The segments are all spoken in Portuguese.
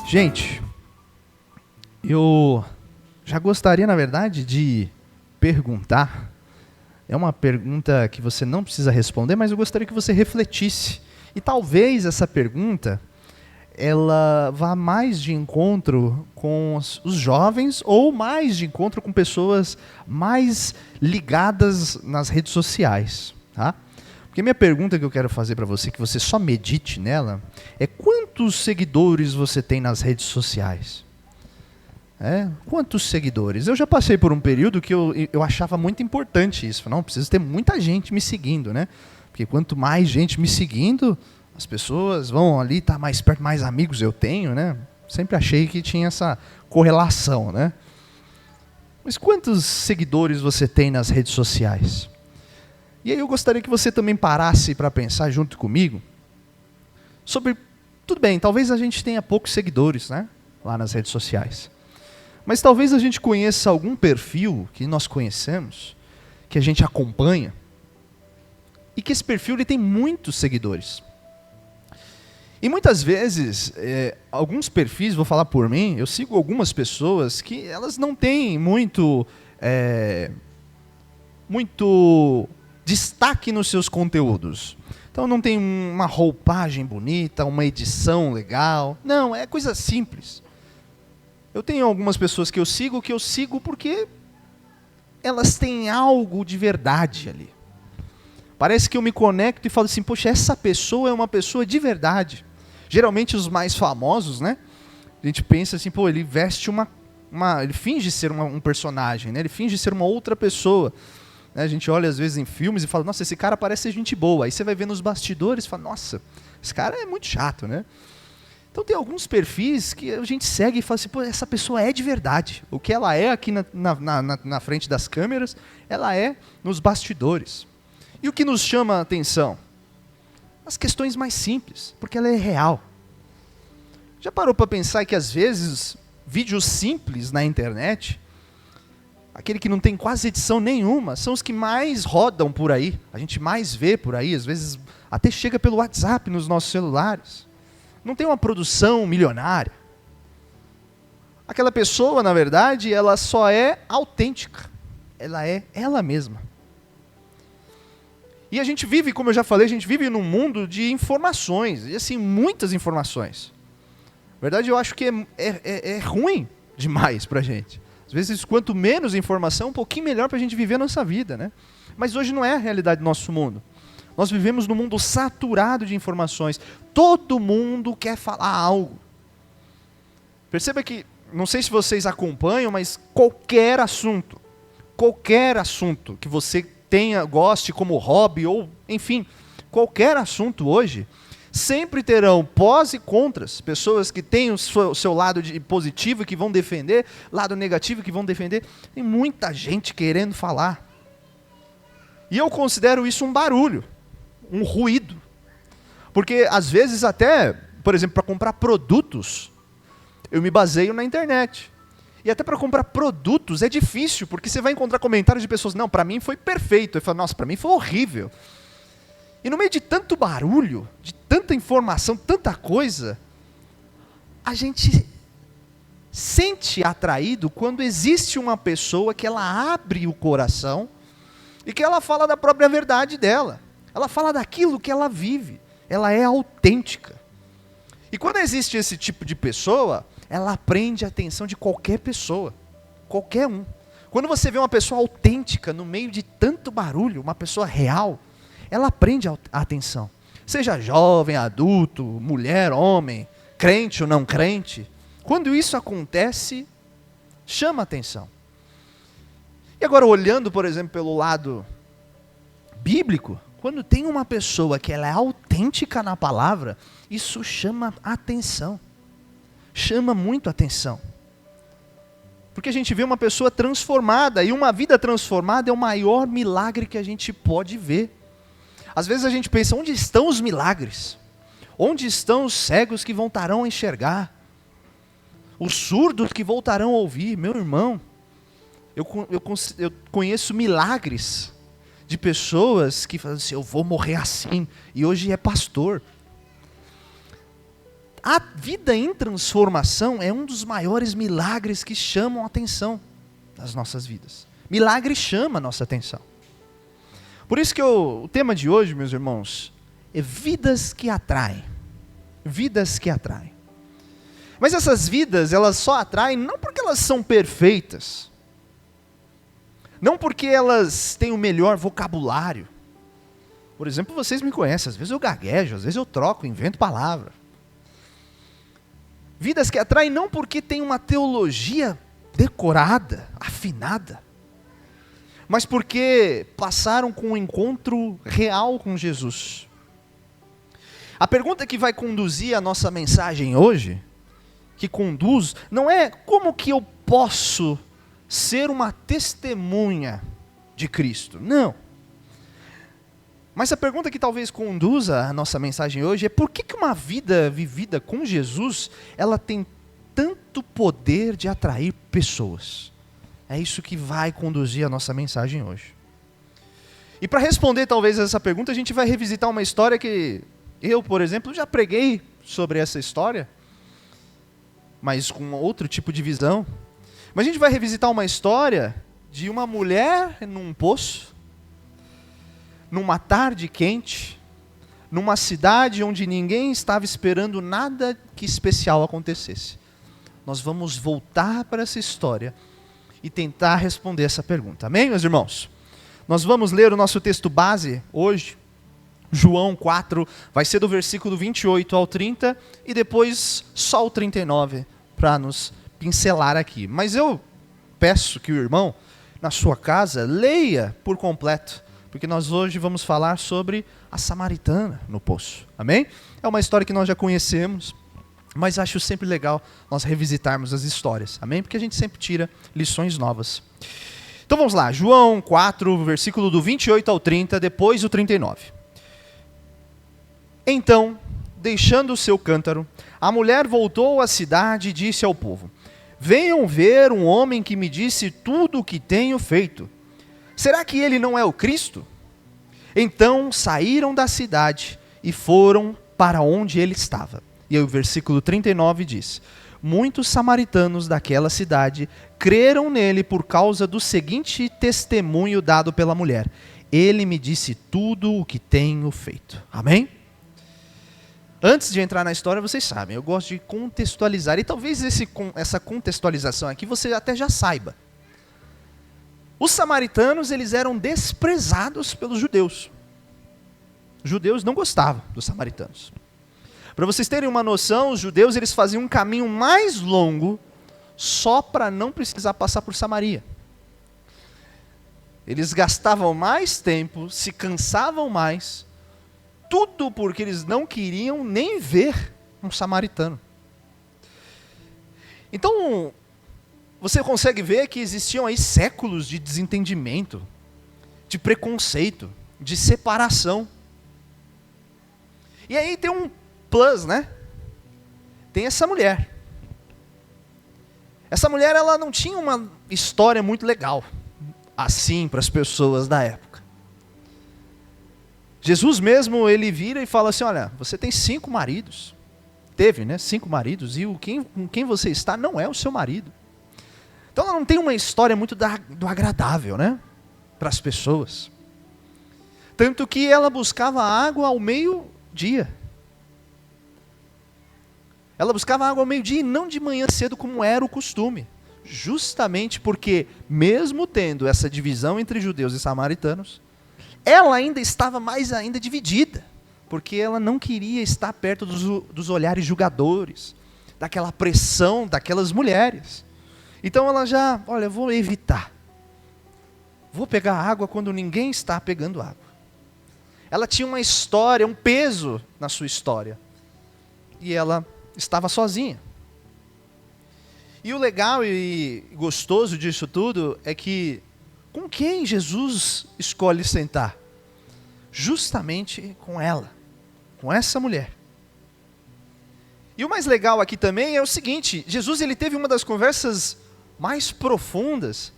Gente, eu já gostaria, na verdade, de perguntar. É uma pergunta que você não precisa responder, mas eu gostaria que você refletisse. E talvez essa pergunta, ela vá mais de encontro com os jovens ou mais de encontro com pessoas mais ligadas nas redes sociais, tá? Porque minha pergunta que eu quero fazer para você, que você só medite nela, é quantos seguidores você tem nas redes sociais? Quantos seguidores? Eu já passei por um período que eu achava muito importante isso. Não, precisa ter muita gente me seguindo, né? Porque quanto mais gente me seguindo, as pessoas vão ali estar mais perto, mais amigos eu tenho, né? Sempre achei que tinha essa correlação, né? Mas quantos seguidores você tem nas redes sociais? E aí eu gostaria que você também parasse para pensar junto comigo sobre, tudo bem, talvez a gente tenha poucos seguidores, né, lá nas redes sociais. Mas talvez a gente conheça algum perfil que nós conhecemos, que a gente acompanha, e que esse perfil ele tem muitos seguidores. E muitas vezes, alguns perfis, vou falar por mim, eu sigo algumas pessoas que elas não têm muito destaque nos seus conteúdos. Então não tem uma roupagem bonita, uma edição legal. Não, é coisa simples. Eu tenho algumas pessoas que eu sigo porque elas têm algo de verdade ali. Parece que eu me conecto e falo assim, poxa, essa pessoa é uma pessoa de verdade. Geralmente os mais famosos, né? A gente pensa assim, pô, ele veste ele finge ser um personagem, né? Ele finge ser uma outra pessoa. A gente olha às vezes em filmes e fala, nossa, esse cara parece ser gente boa. Aí você vai ver nos bastidores e fala, nossa, esse cara é muito chato, né? Então tem alguns perfis que a gente segue e fala assim, pô, essa pessoa é de verdade. O que ela é aqui na frente das câmeras, ela é nos bastidores. E o que nos chama a atenção? As questões mais simples, porque ela é real. Já parou para pensar que às vezes vídeos simples na internet, aquele que não tem quase edição nenhuma, são os que mais rodam por aí, a gente mais vê por aí, às vezes até chega pelo WhatsApp nos nossos celulares. Não tem uma produção milionária. Aquela pessoa, na verdade, ela só é autêntica. Ela é ela mesma. E a gente vive, como eu já falei, a gente vive num mundo de informações, e assim, muitas informações. Na verdade, eu acho que é ruim demais pra gente. Às vezes, quanto menos informação, um pouquinho melhor para a gente viver a nossa vida, né? Mas hoje não é a realidade do nosso mundo. Nós vivemos num mundo saturado de informações. Todo mundo quer falar algo. Perceba que, não sei se vocês acompanham, mas qualquer assunto que você goste como hobby, ou, enfim, qualquer assunto hoje, sempre terão pós e contras, pessoas que têm o seu lado positivo que vão defender, lado negativo que vão defender. Tem muita gente querendo falar. E eu considero isso um barulho, um ruído. Porque às vezes até, por exemplo, para comprar produtos, eu me baseio na internet. E até para comprar produtos é difícil, porque você vai encontrar comentários de pessoas, não, para mim foi perfeito. Eu falo, nossa, para mim foi horrível. E no meio de tanto barulho, de tanta informação, tanta coisa, a gente sente atraído quando existe uma pessoa que ela abre o coração e que ela fala da própria verdade dela. Ela fala daquilo que ela vive. Ela é autêntica. E quando existe esse tipo de pessoa, ela prende a atenção de qualquer pessoa. Qualquer um. Quando você vê uma pessoa autêntica no meio de tanto barulho, uma pessoa real, ela prende a atenção. Seja jovem, adulto, mulher, homem, crente ou não crente. Quando isso acontece, chama a atenção. E agora, olhando, por exemplo, pelo lado bíblico, quando tem uma pessoa que ela é autêntica na palavra, isso chama a atenção. Chama muito a atenção. Porque a gente vê uma pessoa transformada, e uma vida transformada é o maior milagre que a gente pode ver. Às vezes a gente pensa, onde estão os milagres? Onde estão os cegos que voltarão a enxergar? Os surdos que voltarão a ouvir? Meu irmão, eu conheço milagres de pessoas que falam assim, eu vou morrer assim, e hoje é pastor. a vida em transformação é um dos maiores milagres que chamam a atenção das nossas vidas. Milagre chama a nossa atenção. Por isso que o tema de hoje, meus irmãos, é vidas que atraem. Vidas que atraem. Mas essas vidas, elas só atraem não porque elas são perfeitas, não porque elas têm o melhor vocabulário. Por exemplo, vocês me conhecem, às vezes eu gaguejo, às vezes eu troco, invento palavra. Vidas que atraem não porque tem uma teologia decorada, afinada, mas porque passaram com um encontro real com Jesus. A pergunta que vai conduzir a nossa mensagem hoje, que conduz, não é como que eu posso ser uma testemunha de Cristo, não. Mas a pergunta que talvez conduza a nossa mensagem hoje é por que uma vida vivida com Jesus, ela tem tanto poder de atrair pessoas? É isso que vai conduzir a nossa mensagem hoje. E para responder talvez essa pergunta, a gente vai revisitar uma história que eu, por exemplo, já preguei sobre essa história, mas com outro tipo de visão. Mas a gente vai revisitar uma história de uma mulher num poço, numa tarde quente, numa cidade onde ninguém estava esperando nada que especial acontecesse. Nós vamos voltar para essa história e tentar responder essa pergunta. Amém, meus irmãos? Nós vamos ler o nosso texto base hoje, João 4, vai ser do versículo 28 ao 30 e depois só o 39 para nos pincelar aqui. Mas eu peço que o irmão, na sua casa, leia por completo, porque nós hoje vamos falar sobre a samaritana no poço. Amém? É uma história que nós já conhecemos, mas acho sempre legal nós revisitarmos as histórias. Amém? Porque a gente sempre tira lições novas. Então vamos lá, João 4, versículo do 28 ao 30, depois o 39. Então, deixando o seu cântaro, a mulher voltou à cidade e disse ao povo: venham ver um homem que me disse tudo o que tenho feito. Será que ele não é o Cristo? Então saíram da cidade e foram para onde ele estava. E aí o versículo 39 diz: muitos samaritanos daquela cidade creram nele por causa do seguinte testemunho dado pela mulher: ele me disse tudo o que tenho feito. Amém? Antes de entrar na história, vocês sabem, eu gosto de contextualizar, e talvez essa contextualização aqui você até já saiba. Os samaritanos, eles eram desprezados pelos judeus. Os judeus não gostavam dos samaritanos. Para vocês terem uma noção, os judeus, eles faziam um caminho mais longo só para não precisar passar por Samaria. Eles gastavam mais tempo, se cansavam mais, tudo porque eles não queriam nem ver um samaritano. Então, você consegue ver que existiam aí séculos de desentendimento, de preconceito, de separação. E aí tem um plus, né? Tem essa mulher. Essa mulher, ela não tinha uma história muito legal, assim, para as pessoas da época. Jesus mesmo, ele vira e fala assim: olha, você tem 5 maridos. Teve, né? 5 maridos, e com quem você está não é o seu marido. Então ela não tem uma história muito do agradável, né? Para as pessoas. Tanto que ela buscava água ao meio-dia. Ela buscava água ao meio-dia e não de manhã cedo como era o costume. Justamente porque, mesmo tendo essa divisão entre judeus e samaritanos, ela ainda estava mais ainda dividida. Porque ela não queria estar perto dos olhares julgadores, daquela pressão daquelas mulheres. Então ela já, olha, vou evitar. Vou pegar água quando ninguém está pegando água. Ela tinha uma história, um peso na sua história. E ela estava sozinha. E o legal e gostoso disso tudo é que com quem Jesus escolhe sentar? Justamente com ela, com essa mulher. E o mais legal aqui também é o seguinte: Jesus, ele teve uma das conversas mais profundas,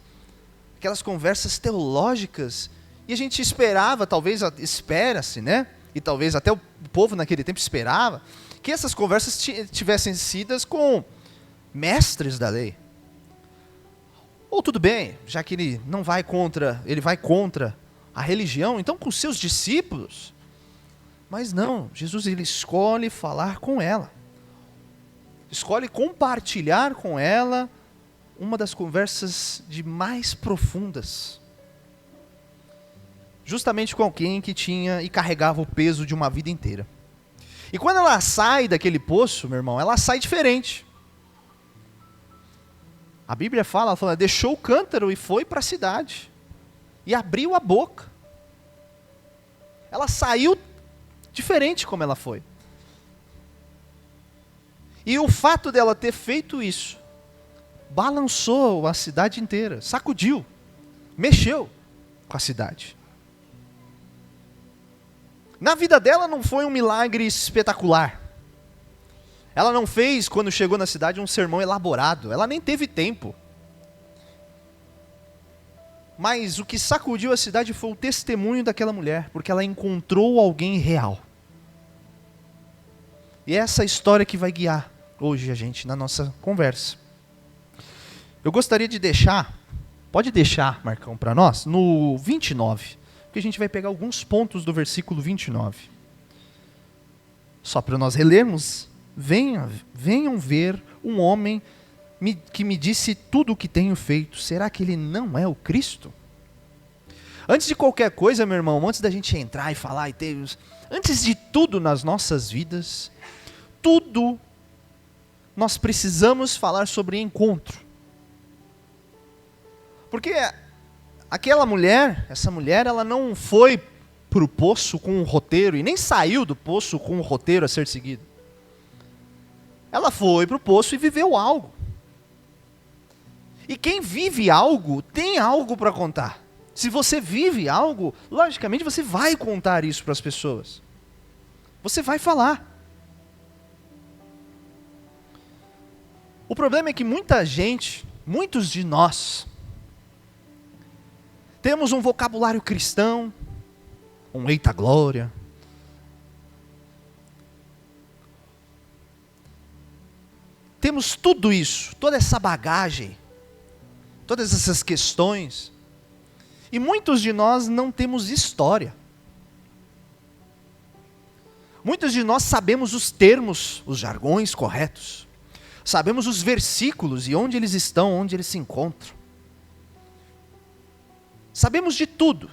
aquelas conversas teológicas, e a gente esperava, talvez espera-se, né? E talvez até o povo naquele tempo esperava, que essas conversas tivessem sido com mestres da lei. Ou tudo bem, já que ele vai contra a religião, então com seus discípulos. Mas não, Jesus ele escolhe falar com ela. Escolhe compartilhar com ela uma das conversas de mais profundas. Justamente com alguém que tinha e carregava o peso de uma vida inteira. E quando ela sai daquele poço, meu irmão, ela sai diferente. A Bíblia fala, deixou o cântaro e foi para a cidade. E abriu a boca. Ela saiu diferente como ela foi. E o fato dela ter feito isso, balançou a cidade inteira, sacudiu, mexeu com a cidade. Na vida dela não foi um milagre espetacular. Ela não fez, quando chegou na cidade, um sermão elaborado. Ela nem teve tempo. Mas o que sacudiu a cidade foi o testemunho daquela mulher, porque ela encontrou alguém real. E é essa história que vai guiar hoje a gente na nossa conversa. Eu gostaria de pode deixar, Marcão, para nós, no 29, porque a gente vai pegar alguns pontos do versículo 29. Só para nós relermos. Venham ver um homem que me disse tudo o que tenho feito. Será que ele não é o Cristo? Antes de qualquer coisa, meu irmão, antes da gente entrar e falar, antes de tudo nas nossas vidas, tudo nós precisamos falar sobre encontro. Porque essa mulher, ela não foi para o poço com um roteiro e nem saiu do poço com um roteiro a ser seguido. Ela foi para o poço e viveu algo. E quem vive algo, tem algo para contar. Se você vive algo, logicamente você vai contar isso para as pessoas. Você vai falar. O problema é que muitos de nós, temos um vocabulário cristão, um eita glória, temos tudo isso, toda essa bagagem, todas essas questões, e muitos de nós não temos história. Muitos de nós sabemos os termos, os jargões corretos, sabemos os versículos e onde eles estão, onde eles se encontram. Sabemos de tudo.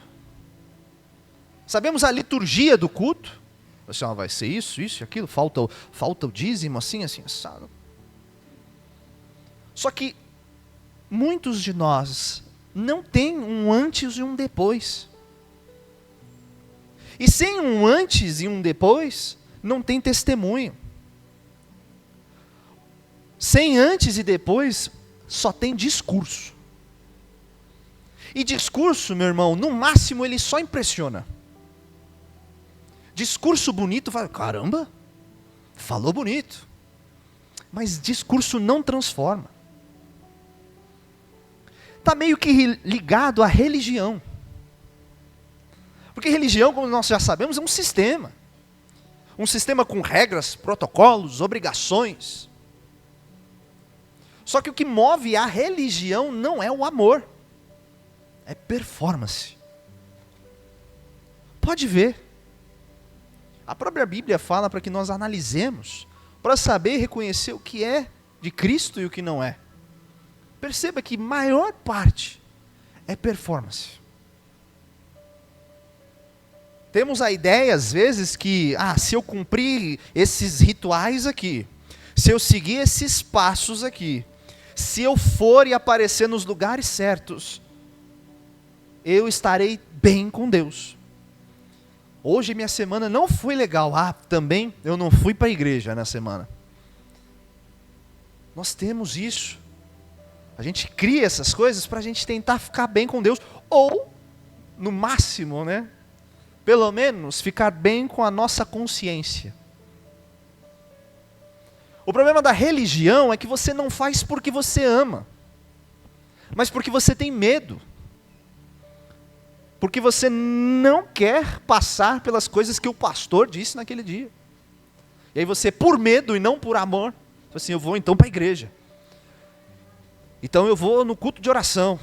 Sabemos a liturgia do culto. Assim, vai ser isso e aquilo, falta o dízimo, assim, assado. Só que muitos de nós não têm um antes e um depois. E sem um antes e um depois, não tem testemunho. Sem antes e depois, só tem discurso. E discurso, meu irmão, no máximo ele só impressiona. Discurso bonito, caramba, falou bonito. Mas discurso não transforma. Está meio que ligado à religião. Porque religião, como nós já sabemos, é um sistema. Um sistema com regras, protocolos, obrigações. Só que o que move a religião não é o amor. É performance. Pode ver. A própria Bíblia fala para que nós analisemos, para saber reconhecer o que é de Cristo e o que não é. Perceba que maior parte é performance. Temos a ideia, às vezes, que se eu cumprir esses rituais aqui, se eu seguir esses passos aqui, se eu for e aparecer nos lugares certos, eu estarei bem com Deus. Hoje minha semana não foi legal. Também eu não fui para a igreja na semana. Nós temos isso. A gente cria essas coisas para a gente tentar ficar bem com Deus. Ou, no máximo, pelo menos, ficar bem com a nossa consciência. O problema da religião é que você não faz porque você ama, mas porque você tem medo. Porque você não quer passar pelas coisas que o pastor disse naquele dia. E aí você, por medo e não por amor, fala assim, eu vou então para a igreja. Então eu vou no culto de oração.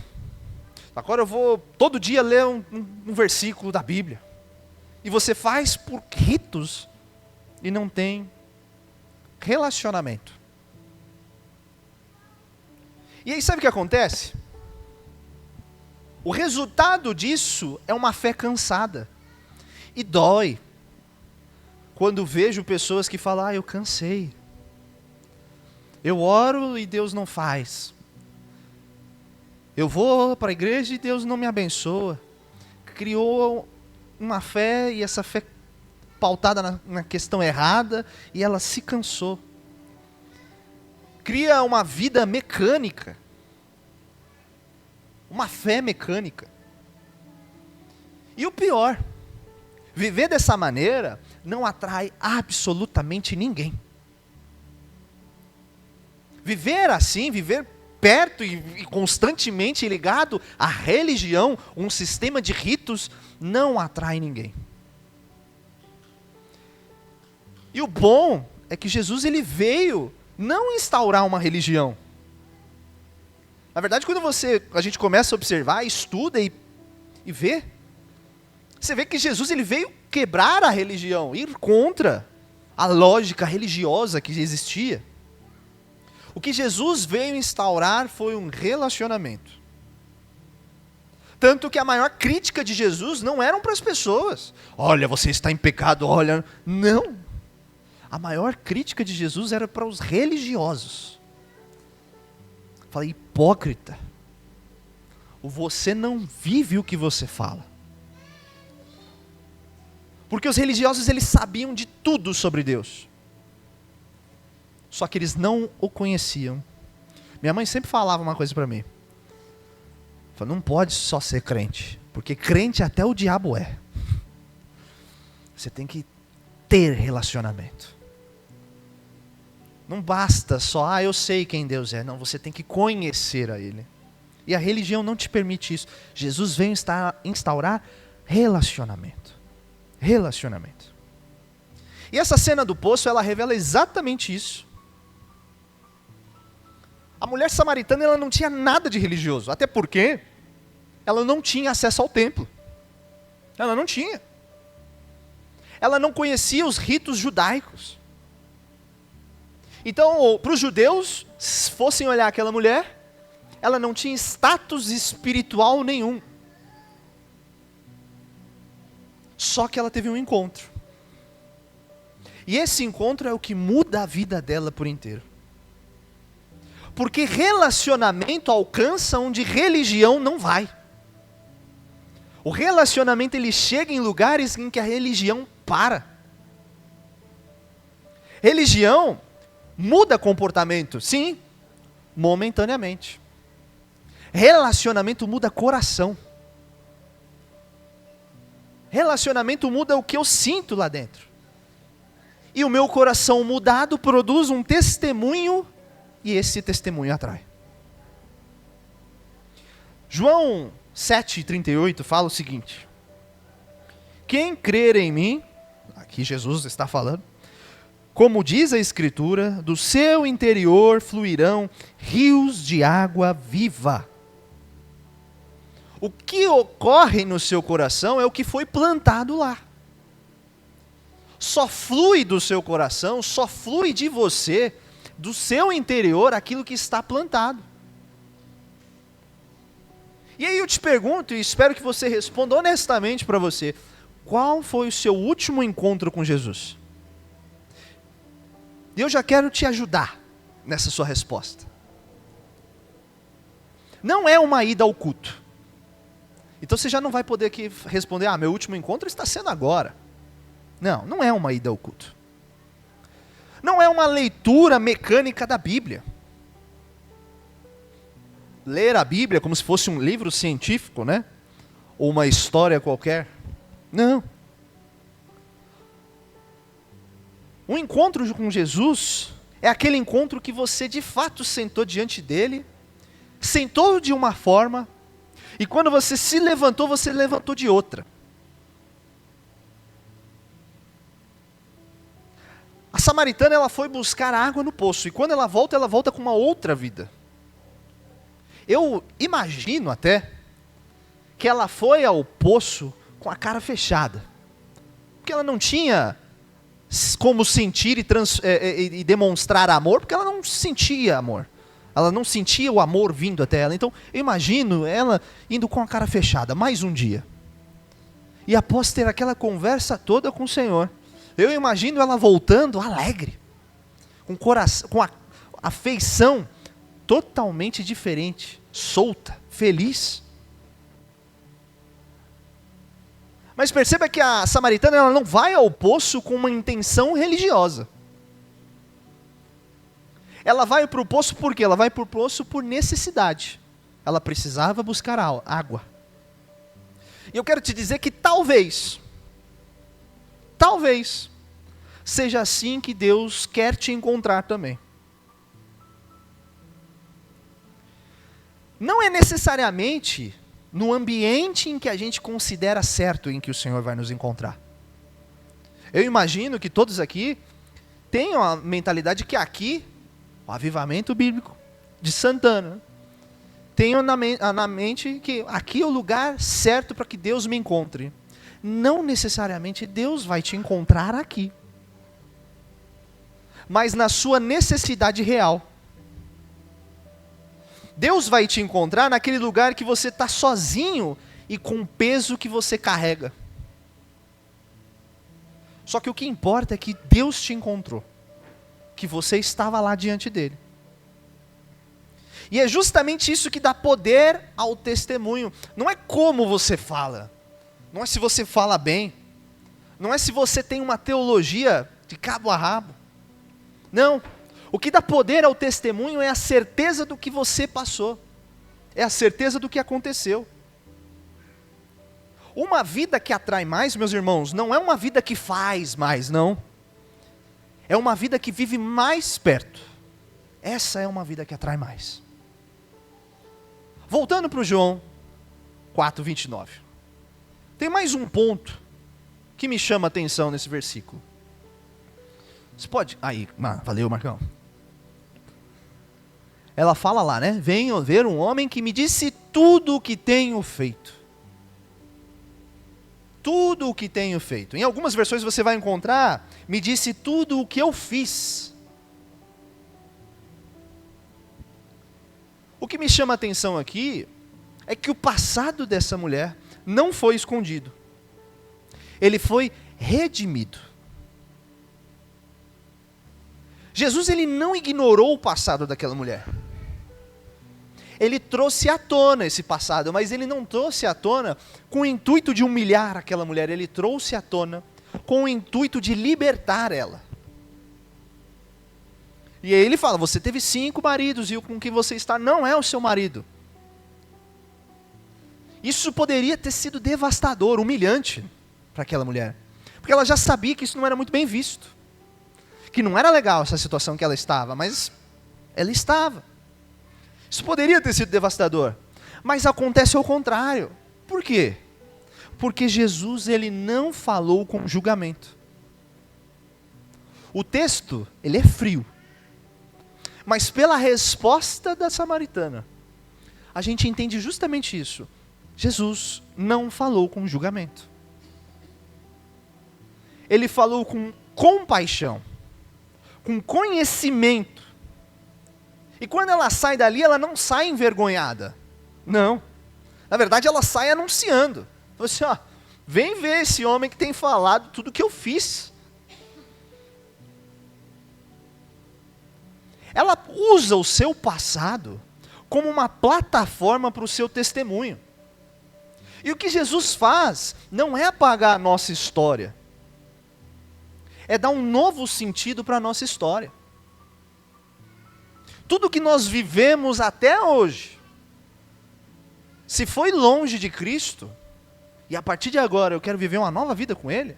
Agora eu vou todo dia ler um versículo da Bíblia. E você faz por ritos e não tem relacionamento. E aí sabe o que acontece? O resultado disso é uma fé cansada. E dói. Quando vejo pessoas que falam, eu cansei. Eu oro e Deus não faz. Eu vou para a igreja e Deus não me abençoa. Criou uma fé e essa fé pautada na questão errada e ela se cansou. Cria uma vida mecânica. Uma fé mecânica. E o pior, viver dessa maneira não atrai absolutamente ninguém. Viver assim, viver perto e constantemente ligado à religião, um sistema de ritos, não atrai ninguém. E o bom é que Jesus ele veio não instaurar uma religião. Na verdade, quando a gente começa a observar, estuda e vê, você vê que Jesus ele veio quebrar a religião, ir contra a lógica religiosa que existia. O que Jesus veio instaurar foi um relacionamento. Tanto que a maior crítica de Jesus não eram para as pessoas. Olha, você está em pecado, olha. Não. A maior crítica de Jesus era para os religiosos. Falei, hipócrita. Você não vive o que você fala. Porque os religiosos eles sabiam de tudo sobre Deus. Só que eles não o conheciam. Minha mãe sempre falava uma coisa para mim. Falava, não pode só ser crente. Porque crente até o diabo é. Você tem que ter relacionamento. Não basta só, eu sei quem Deus é. Não, você tem que conhecer a Ele. E a religião não te permite isso. Jesus veio instaurar relacionamento. Relacionamento. E essa cena do poço, ela revela exatamente isso. A mulher samaritana ela não tinha nada de religioso, até porque ela não tinha acesso ao templo. Ela não tinha. Ela não conhecia os ritos judaicos. Então, para os judeus, se fossem olhar aquela mulher, ela não tinha status espiritual nenhum. Só que ela teve um encontro. E esse encontro é o que muda a vida dela por inteiro. Porque relacionamento alcança onde religião não vai. O relacionamento ele chega em lugares em que a religião para. Religião muda comportamento, sim, momentaneamente. Relacionamento muda coração. Relacionamento muda o que eu sinto lá dentro. E o meu coração mudado produz um testemunho e esse testemunho atrai. João 7,38 fala o seguinte: quem crer em mim, aqui Jesus está falando, como diz a Escritura, do seu interior fluirão rios de água viva. O que ocorre no seu coração é o que foi plantado lá. Só flui do seu coração, só flui de você, do seu interior, aquilo que está plantado. E aí eu te pergunto, e espero que você responda honestamente para você, qual foi o seu último encontro com Jesus? E eu já quero te ajudar nessa sua resposta. Não é uma ida ao culto. Então você já não vai poder aqui responder, meu último encontro está sendo agora. Não, não é uma ida ao culto. Não é uma leitura mecânica da Bíblia. Ler a Bíblia como se fosse um livro científico, né? Ou uma história qualquer. Não. Um encontro com Jesus é aquele encontro que você de fato sentou diante dele, sentou de uma forma, e quando você se levantou, você levantou de outra. samaritana, ela foi buscar água no poço, e quando ela volta com uma outra vida. Eu imagino até que ela foi ao poço com a cara fechada, porque ela não tinha como sentir e demonstrar amor, porque ela não sentia amor. Ela não sentia o amor vindo até ela. Então, eu imagino ela indo com a cara fechada, mais um dia. E após ter aquela conversa toda com o Senhor, eu imagino ela voltando alegre, com coração, com a afeição totalmente diferente, solta, feliz. Mas perceba que a samaritana, ela não vai ao poço com uma intenção religiosa. Ela vai para o poço por quê? Ela vai para o poço por necessidade. Ela precisava buscar água. E eu quero te dizer que talvez, seja assim que Deus quer te encontrar também. Não é necessariamente no ambiente em que a gente considera certo em que o Senhor vai nos encontrar. Eu imagino que todos aqui tenham a mentalidade que aqui, o avivamento bíblico de Santana, tenham na mente que aqui é o lugar certo para que Deus me encontre. Não necessariamente Deus vai te encontrar aqui, mas na sua necessidade real. Deus vai te encontrar naquele lugar que você está sozinho e com o peso que você carrega. Só que o que importa é que Deus te encontrou, que você estava lá diante dele. E é justamente isso que dá poder ao testemunho. Não é como você fala, não é se você fala bem, não é se você tem uma teologia de cabo a rabo. Não. O que dá poder ao testemunho é a certeza do que você passou. É a certeza do que aconteceu. Uma vida que atrai mais, meus irmãos, não é uma vida que faz mais, não. É uma vida que vive mais perto. Essa é uma vida que atrai mais. Voltando para o João 4:29. Tem mais um ponto que me chama a atenção nesse versículo. Você pode... Aí, valeu, Marcão. Ela fala lá, né? Venho ver um homem que me disse tudo o que tenho feito. Tudo o que tenho feito. Em algumas versões você vai encontrar, me disse tudo o que eu fiz. O que me chama a atenção aqui é que o passado dessa mulher não foi escondido. Ele foi redimido. Jesus, ele não ignorou o passado daquela mulher. Ele trouxe à tona esse passado, mas ele não trouxe à tona com o intuito de humilhar aquela mulher. Ele trouxe à tona com o intuito de libertar ela. E aí ele fala, você teve 5 maridos e o com que você está não é o seu marido. Isso poderia ter sido devastador, humilhante para aquela mulher. Porque ela já sabia que isso não era muito bem visto. Que não era legal essa situação que ela estava, mas ela estava. Isso poderia ter sido devastador, mas acontece ao contrário. Por quê? Porque Jesus, ele não falou com julgamento. O texto, ele é frio. Mas pela resposta da samaritana, a gente entende justamente isso. Jesus não falou com julgamento. Ele falou com compaixão, com conhecimento. E quando ela sai dali, ela não sai envergonhada. Não. Na verdade, ela sai anunciando. Você, vem ver esse homem que tem falado tudo que eu fiz. Ela usa o seu passado como uma plataforma para o seu testemunho. E o que Jesus faz não é apagar a nossa história. É dar um novo sentido para a nossa história. Tudo que nós vivemos até hoje, se foi longe de Cristo, e a partir de agora eu quero viver uma nova vida com Ele,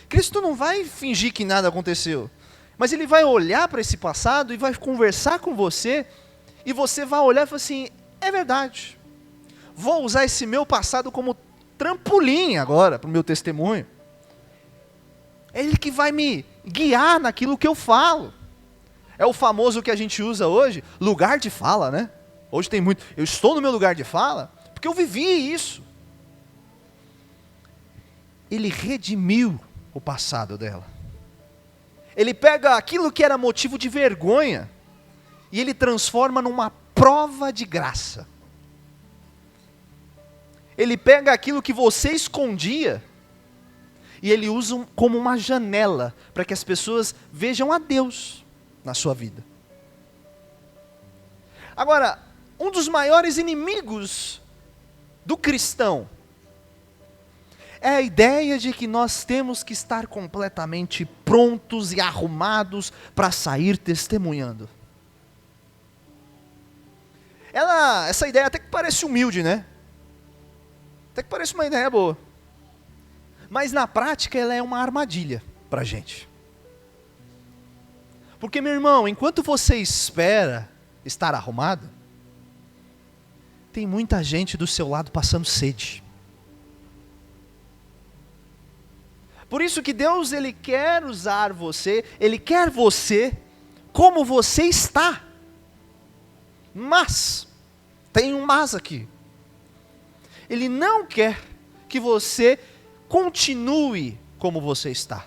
Cristo não vai fingir que nada aconteceu, mas Ele vai olhar para esse passado e vai conversar com você, e você vai olhar e falar assim, é verdade, vou usar esse meu passado como trampolim agora para o meu testemunho. É Ele que vai me guiar naquilo que eu falo. É o famoso que a gente usa hoje, lugar de fala, né? Hoje tem muito, eu estou no meu lugar de fala, porque eu vivi isso. Ele redimiu o passado dela. Ele pega aquilo que era motivo de vergonha, e Ele transforma numa prova de graça. Ele pega aquilo que você escondia, e Ele usa como uma janela, para que as pessoas vejam a Deus na sua vida. Agora, um dos maiores inimigos do cristão é a ideia de que nós temos que estar completamente prontos e arrumados para sair testemunhando. Essa ideia até que parece humilde, né? Até que parece uma ideia boa. Mas na prática ela é uma armadilha para a gente. Porque, meu irmão, enquanto você espera estar arrumado, tem muita gente do seu lado passando sede. Por isso que Deus, Ele quer usar você, Ele quer você como você está. Mas, tem um mas aqui. Ele não quer que você continue como você está.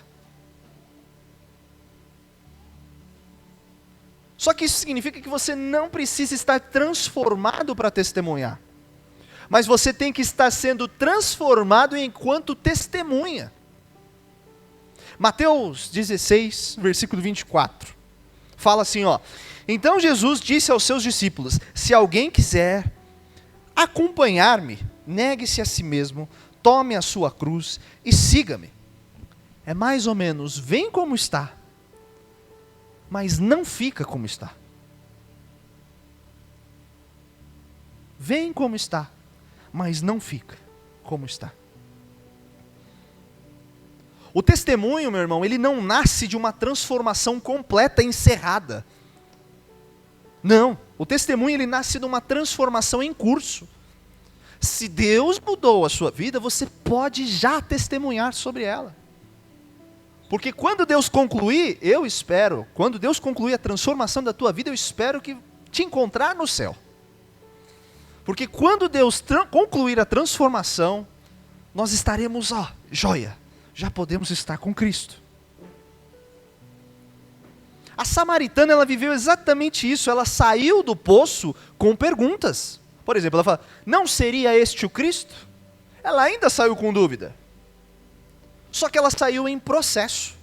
Só que isso significa que você não precisa estar transformado para testemunhar. Mas você tem que estar sendo transformado enquanto testemunha. Mateus 16, versículo 24. Fala assim, ó. Então Jesus disse aos seus discípulos: se alguém quiser acompanhar-me, negue-se a si mesmo, tome a sua cruz e siga-me. É mais ou menos, vem como está, mas não fica como está. Vem como está, mas não fica como está. O testemunho, meu irmão, ele não nasce de uma transformação completa e encerrada. Não, o testemunho ele nasce de uma transformação em curso. Se Deus mudou a sua vida, você pode já testemunhar sobre ela. Porque quando Deus concluir, eu espero, quando Deus concluir a transformação da tua vida, eu espero que te encontrar no céu. Porque quando Deus concluir a transformação, nós estaremos, joia, já podemos estar com Cristo. A samaritana, ela viveu exatamente isso, ela saiu do poço com perguntas. Por exemplo, ela fala, não seria este o Cristo? Ela ainda saiu com dúvida. Só que ela saiu em processo.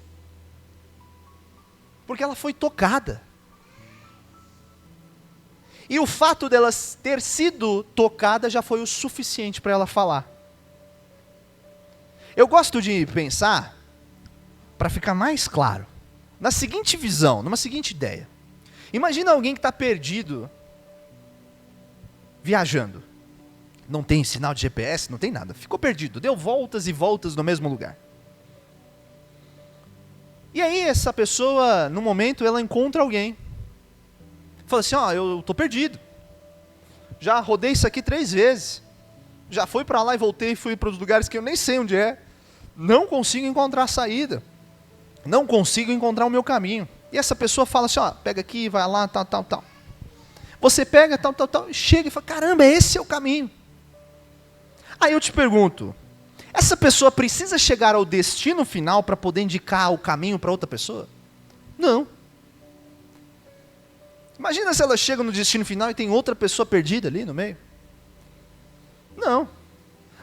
Porque ela foi tocada. E o fato dela ter sido tocada já foi o suficiente para ela falar. Eu gosto de pensar, para ficar mais claro, na seguinte visão, numa seguinte ideia. Imagina alguém que está perdido, viajando. Não tem sinal de GPS, não tem nada. Ficou perdido, deu voltas e voltas no mesmo lugar. E aí essa pessoa, no momento, ela encontra alguém. Fala assim, eu estou perdido. Já rodei isso aqui 3 vezes. Já fui para lá e voltei, fui para os lugares que eu nem sei onde é. Não consigo encontrar a saída. Não consigo encontrar o meu caminho. E essa pessoa fala assim, pega aqui, vai lá, tal. Você pega, tal, chega e fala, caramba, esse é o caminho. Aí eu te pergunto, essa pessoa precisa chegar ao destino final para poder indicar o caminho para outra pessoa? Não. Imagina se ela chega no destino final e tem outra pessoa perdida ali no meio. Não.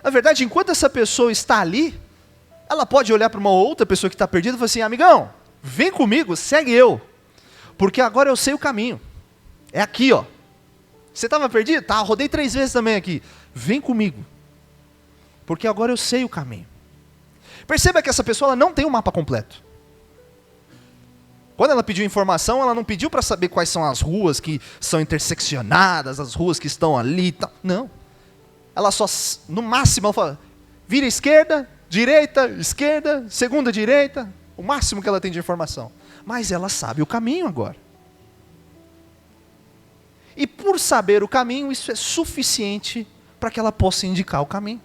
Na verdade, enquanto essa pessoa está ali, ela pode olhar para uma outra pessoa que está perdida e falar assim, amigão, vem comigo, segue eu. Porque agora eu sei o caminho. É aqui, Você estava perdido? Tá, rodei 3 vezes também aqui. Vem comigo. Porque agora eu sei o caminho. Perceba que essa pessoa ela não tem um mapa completo. Quando ela pediu informação, ela não pediu para saber quais são as ruas que são interseccionadas, as ruas que estão ali e tal. Não. Ela só, no máximo, ela fala, vira esquerda, esquerda, segunda direita. O máximo que ela tem de informação. Mas ela sabe o caminho agora. E por saber o caminho, isso é suficiente para que ela possa indicar o caminho.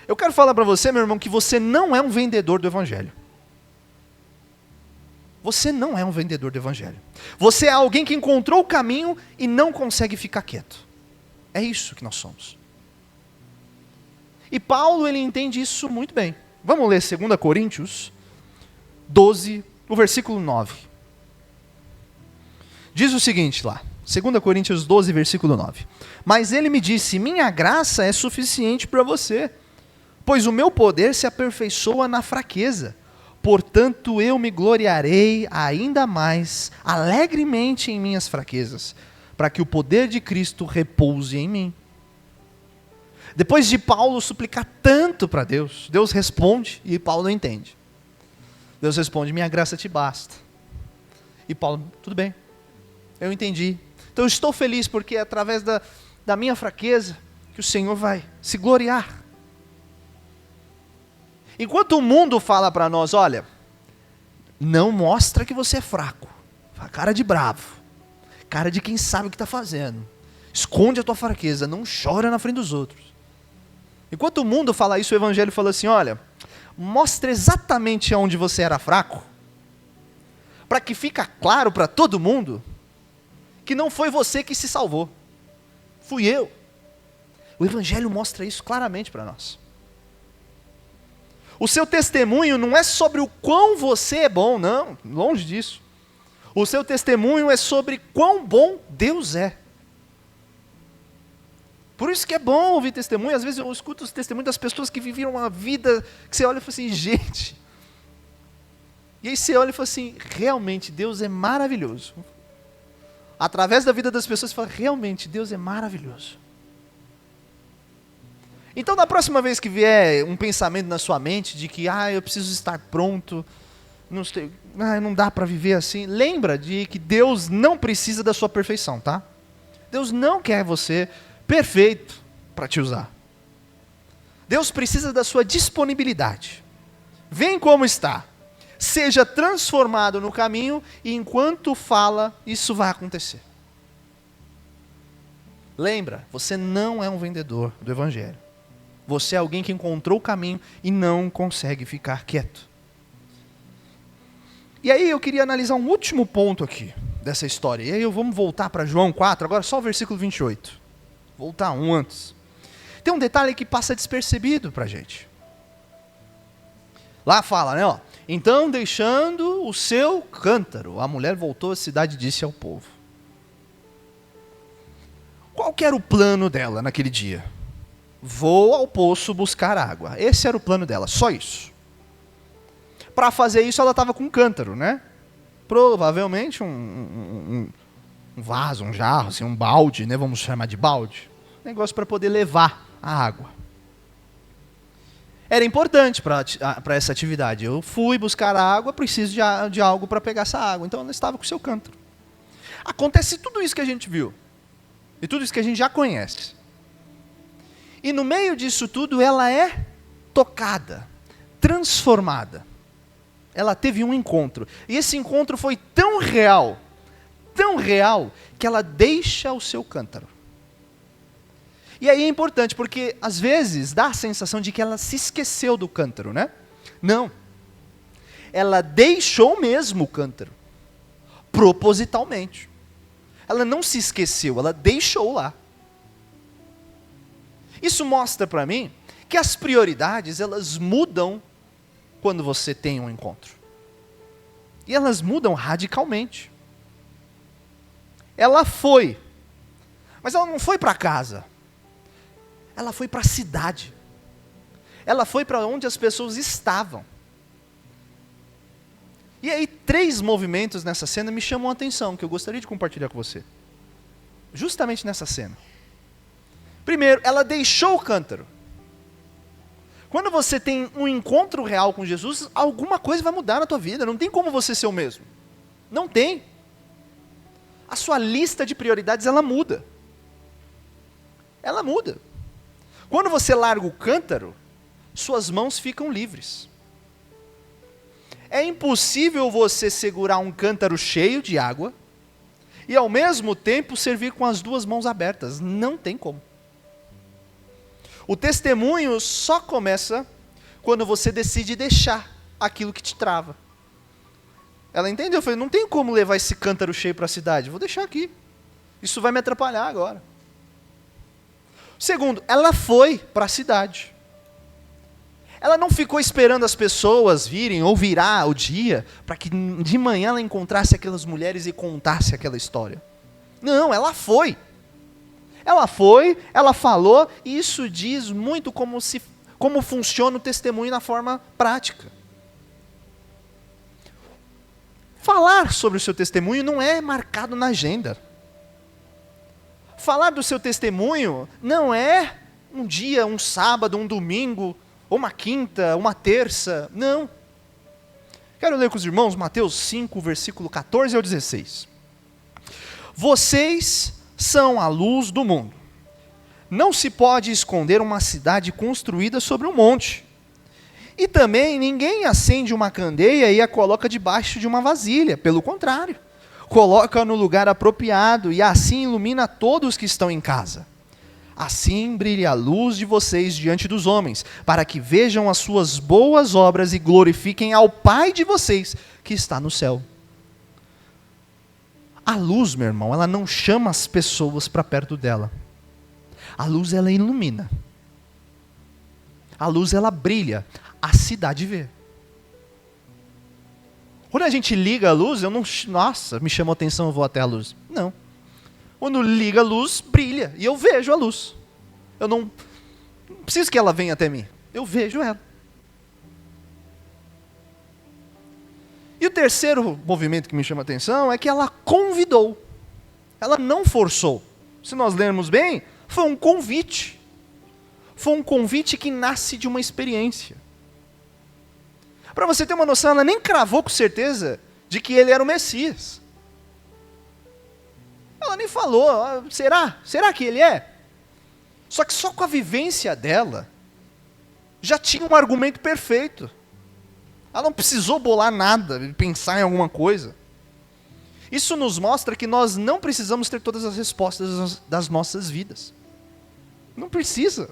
Eu quero falar para você, meu irmão, que você não é um vendedor do Evangelho. Você não é um vendedor do Evangelho. Você é alguém que encontrou o caminho e não consegue ficar quieto. É isso que nós somos. E Paulo, ele entende isso muito bem. Vamos ler 2 Coríntios 12, o versículo 9. Diz o seguinte lá, 2 Coríntios 12, versículo 9. Mas ele me disse, minha graça é suficiente para você, pois o meu poder se aperfeiçoa na fraqueza. Portanto, eu me gloriarei ainda mais, alegremente em minhas fraquezas, para que o poder de Cristo repouse em mim. Depois de Paulo suplicar tanto para Deus, Deus responde e Paulo não entende. Deus responde, minha graça te basta. E Paulo, tudo bem, eu entendi. Então eu estou feliz porque é através da minha fraqueza que o Senhor vai se gloriar. Enquanto o mundo fala para nós, olha, não mostra que você é fraco. Cara de bravo. Cara de quem sabe o que está fazendo. Esconde a tua fraqueza, não chora na frente dos outros. Enquanto o mundo fala isso, o Evangelho fala assim, olha, mostra exatamente onde você era fraco, para que fique claro para todo mundo que não foi você que se salvou. Fui eu. O Evangelho mostra isso claramente para nós. O seu testemunho não é sobre o quão você é bom, não, longe disso. O seu testemunho é sobre quão bom Deus é. Por isso que é bom ouvir testemunho. Às vezes eu escuto os testemunhos das pessoas que viveram uma vida que você olha e fala assim, gente. E aí você olha e fala assim, realmente Deus é maravilhoso. Através da vida das pessoas você fala, realmente Deus é maravilhoso. Então, da próxima vez que vier um pensamento na sua mente de que, eu preciso estar pronto, não sei, não dá para viver assim, lembra de que Deus não precisa da sua perfeição, tá? Deus não quer você perfeito para te usar. Deus precisa da sua disponibilidade. Vem como está. Seja transformado no caminho e enquanto fala, isso vai acontecer. Lembra, você não é um vendedor do Evangelho. Você é alguém que encontrou o caminho e não consegue ficar quieto. E aí eu queria analisar um último ponto aqui dessa história. E aí vamos voltar para João 4, agora só o versículo 28. Voltar um antes. Tem um detalhe que passa despercebido para a gente. Lá fala, né? Então, deixando o seu cântaro, a mulher voltou à cidade e disse ao povo. Qual que era o plano dela naquele dia? Vou ao poço buscar água. Esse era o plano dela, só isso. Para fazer isso, ela estava com um cântaro, né? Provavelmente um vaso, um jarro, assim, um balde, né? Vamos chamar de balde. Negócio para poder levar a água. Era importante para essa atividade. Eu fui buscar a água, preciso de algo para pegar essa água. Então ela estava com o seu cântaro. Acontece tudo isso que a gente viu. E tudo isso que a gente já conhece. E no meio disso tudo, ela é tocada, transformada. Ela teve um encontro. E esse encontro foi tão real, que ela deixa o seu cântaro. E aí é importante, porque às vezes dá a sensação de que ela se esqueceu do cântaro, né? Não. Ela deixou mesmo o cântaro, propositalmente. Ela não se esqueceu, ela deixou lá. Isso mostra para mim que as prioridades, elas mudam quando você tem um encontro. E elas mudam radicalmente. Ela foi, mas ela não foi para casa. Ela foi para a cidade. Ela foi para onde as pessoas estavam. E aí 3 movimentos nessa cena me chamam a atenção, que eu gostaria de compartilhar com você. Justamente nessa cena. Primeiro, ela deixou o cântaro. Quando você tem um encontro real com Jesus, alguma coisa vai mudar na tua vida. Não tem como você ser o mesmo. Não tem. A sua lista de prioridades, ela muda. Ela muda. Quando você larga o cântaro, suas mãos ficam livres. É impossível você segurar um cântaro cheio de água e ao mesmo tempo servir com as 2 mãos abertas. Não tem como. O testemunho só começa quando você decide deixar aquilo que te trava. Ela entendeu, eu falei, não tem como levar esse cântaro cheio para a cidade, vou deixar aqui. Isso vai me atrapalhar agora. Segundo, ela foi para a cidade. Ela não ficou esperando as pessoas virem ou virar o dia para que de manhã ela encontrasse aquelas mulheres e contasse aquela história. Não, ela foi. Ela foi, ela falou, e isso diz muito como funciona o testemunho na forma prática. Falar sobre o seu testemunho não é marcado na agenda. Falar do seu testemunho não é um dia, um sábado, um domingo, ou uma quinta, uma terça, não. Quero ler com os irmãos Mateus 5, versículo 14 ao 16. Vocês são a luz do mundo. Não se pode esconder uma cidade construída sobre um monte. E também ninguém acende uma candeia e a coloca debaixo de uma vasilha. Pelo contrário, coloca no lugar apropriado e assim ilumina todos que estão em casa. Assim brilha a luz de vocês diante dos homens, para que vejam as suas boas obras e glorifiquem ao Pai de vocês, que está no céu. A luz, meu irmão, ela não chama as pessoas para perto dela. A luz, ela ilumina. A luz, ela brilha. A cidade vê. Quando a gente liga a luz, eu não... Nossa, me chamou a atenção, eu vou até a luz. Não. Quando liga a luz, brilha. E eu vejo a luz. Eu não preciso que ela venha até mim. Eu vejo ela. E o terceiro movimento que me chama a atenção é que ela convidou. Ela não forçou. Se nós lermos bem, foi um convite. Foi um convite que nasce de uma experiência. Para você ter uma noção, ela nem cravou com certeza de que ele era o Messias. Ela nem falou, será? Será que ele é? Só que só com a vivência dela, já tinha um argumento perfeito. Ela não precisou bolar nada, pensar em alguma coisa. Isso nos mostra que nós não precisamos ter todas as respostas das nossas vidas. Não precisa.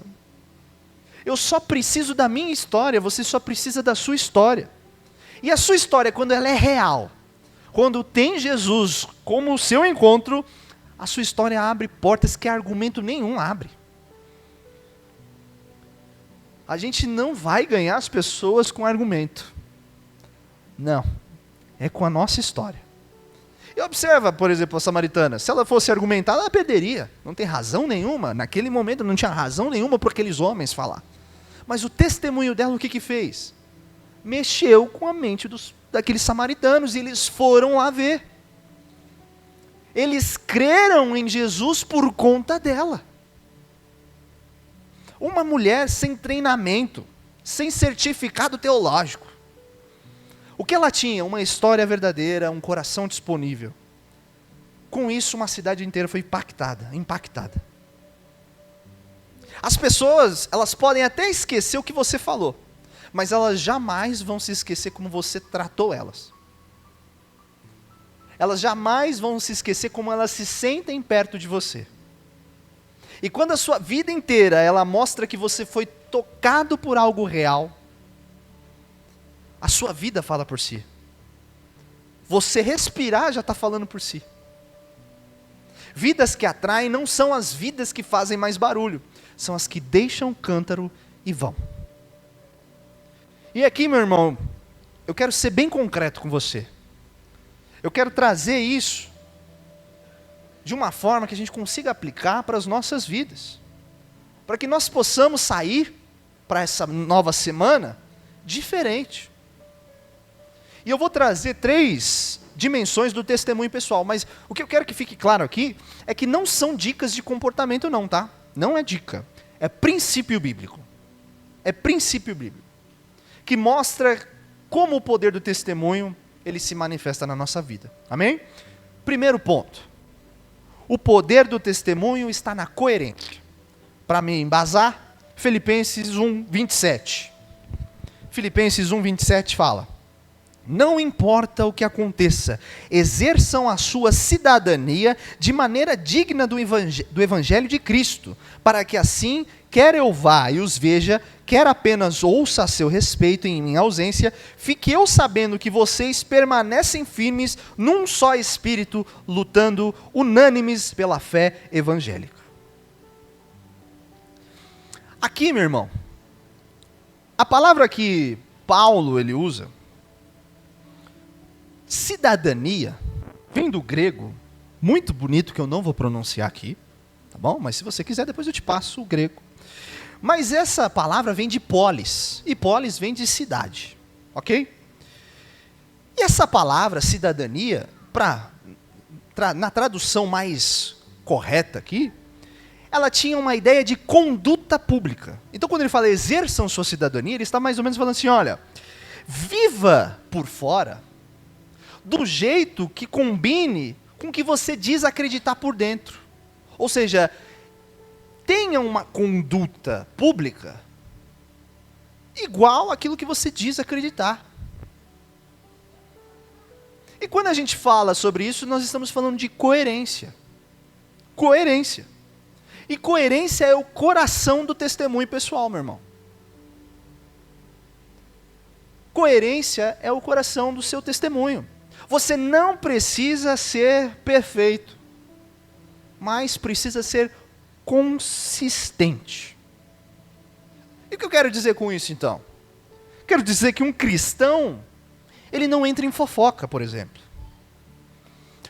Eu só preciso da minha história, você só precisa da sua história. E a sua história, quando ela é real, quando tem Jesus como o seu encontro, a sua história abre portas que argumento nenhum abre. A gente não vai ganhar as pessoas com argumento. Não. É com a nossa história. E observa, por exemplo, a samaritana. Se ela fosse argumentar, ela perderia. Não tem razão nenhuma. Naquele momento não tinha razão nenhuma por aqueles homens falar. Mas o testemunho dela, o que fez? Mexeu com a mente daqueles samaritanos e eles foram lá ver. Eles creram em Jesus por conta dela. Uma mulher sem treinamento, sem certificado teológico. O que ela tinha? Uma história verdadeira, um coração disponível. Com isso, uma cidade inteira foi impactada. As pessoas, elas podem até esquecer o que você falou, mas elas jamais vão se esquecer como você tratou elas. Elas jamais vão se esquecer como elas se sentem perto de você. E quando a sua vida inteira, ela mostra que você foi tocado por algo real, a sua vida fala por si. Você respirar já está falando por si. Vidas que atraem não são as vidas que fazem mais barulho, são as que deixam o cântaro e vão. E aqui, meu irmão, eu quero ser bem concreto com você. Eu quero trazer isso de uma forma que a gente consiga aplicar para as nossas vidas. Para que nós possamos sair para essa nova semana diferente. E eu vou trazer 3 dimensões do testemunho pessoal, mas o que eu quero que fique claro aqui é que não são dicas de comportamento não, tá? Não é dica, é princípio bíblico. É princípio bíblico. Que mostra como o poder do testemunho, ele se manifesta na nossa vida. Amém? Primeiro ponto. O poder do testemunho está na coerência. Para me embasar, Filipenses 1, 27. Filipenses 1, 27 fala: não importa o que aconteça, exerçam a sua cidadania de maneira digna do Evangelho de Cristo, para que assim, quer eu vá e os veja, quer apenas ouça a seu respeito em minha ausência, fique eu sabendo que vocês permanecem firmes num só espírito, lutando unânimes pela fé evangélica. Aqui, meu irmão, a palavra que Paulo ele usa, cidadania, vem do grego, muito bonito, que eu não vou pronunciar aqui, tá bom? Mas se você quiser, depois eu te passo o grego. Mas essa palavra vem de polis, e polis vem de cidade, ok? E essa palavra, cidadania, na tradução mais correta aqui, ela tinha uma ideia de conduta pública. Então, quando ele fala exerçam sua cidadania, ele está mais ou menos falando assim, olha, viva por fora do jeito que combine com o que você diz acreditar por dentro. Ou seja, tenha uma conduta pública igual àquilo que você diz acreditar. E quando a gente fala sobre isso, nós estamos falando de coerência. Coerência. E coerência é o coração do testemunho pessoal, meu irmão. Coerência é o coração do seu testemunho. Você não precisa ser perfeito, mas precisa ser consistente. E o que eu quero dizer com isso, então? Quero dizer que um cristão, ele não entra em fofoca, por exemplo.